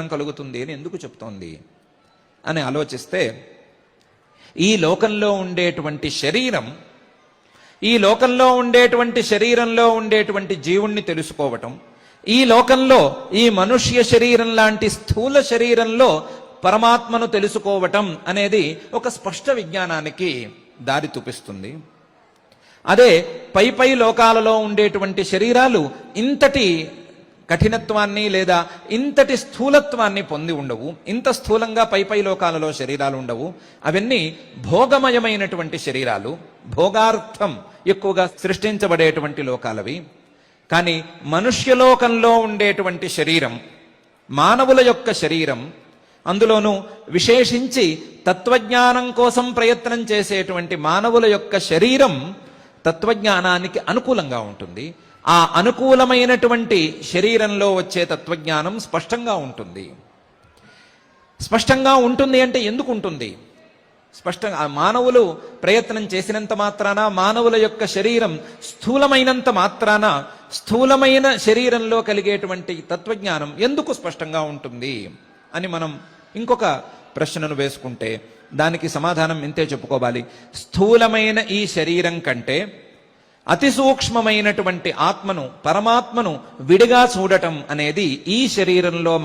కలుగుతుంది అని ఎందుకు చెప్తోంది అని ఆలోచిస్తే, ఈ లోకంలో ఉండేటువంటి శరీరం, ఈ లోకంలో ఉండేటువంటి శరీరంలో ఉండేటువంటి జీవుణ్ణి తెలుసుకోవటం, ఈ లోకంలో ఈ మనుష్య శరీరం లాంటి స్థూల శరీరంలో పరమాత్మను తెలుసుకోవటం అనేది ఒక స్పష్ట విజ్ఞానానికి దారి చూపిస్తుంది. అదే పై లోకాలలో ఉండేటువంటి శరీరాలు ఇంతటి కఠినత్వాన్ని లేదా ఇంతటి స్థూలత్వాన్ని పొంది ఉండవు. ఇంత స్థూలంగా పై లోకాలలో శరీరాలు ఉండవు. అవన్నీ భోగమయమైనటువంటి శరీరాలు, భోగార్థం ఎక్కువగా సృష్టించబడేటువంటి లోకాలవి. కానీ మనుష్యలోకంలో ఉండేటువంటి శరీరం, మానవుల యొక్క శరీరం, అందులోనూ విశేషించి తత్వజ్ఞానం కోసం ప్రయత్నం చేసేటువంటి మానవుల యొక్క శరీరం తత్వజ్ఞానానికి అనుకూలంగా ఉంటుంది. ఆ అనుకూలమైనటువంటి శరీరంలో వచ్చే తత్వజ్ఞానం స్పష్టంగా ఉంటుంది. స్పష్టంగా ఉంటుంది అంటే ఎందుకు ఉంటుంది? స్పష్టంగా మానవులు ప్రయత్నం చేసినంత మాత్రాన, మానవుల యొక్క శరీరం స్థూలమైనంత మాత్రాన, స్థూలమైన శరీరంలో కలిగేటువంటి తత్వజ్ఞానం ఎందుకు స్పష్టంగా ఉంటుంది అని మనం ఇంకొక ప్రశ్నను వేసుకుంటే దానికి సమాధానం ఇంతే చెప్పుకోవాలి. స్థూలమైన ఈ శరీరం కంటే అతి సూక్ష్మమైనటువంటి ఆత్మను, పరమాత్మను విడిగా చూడటం అనేది ఈ శరీరంలో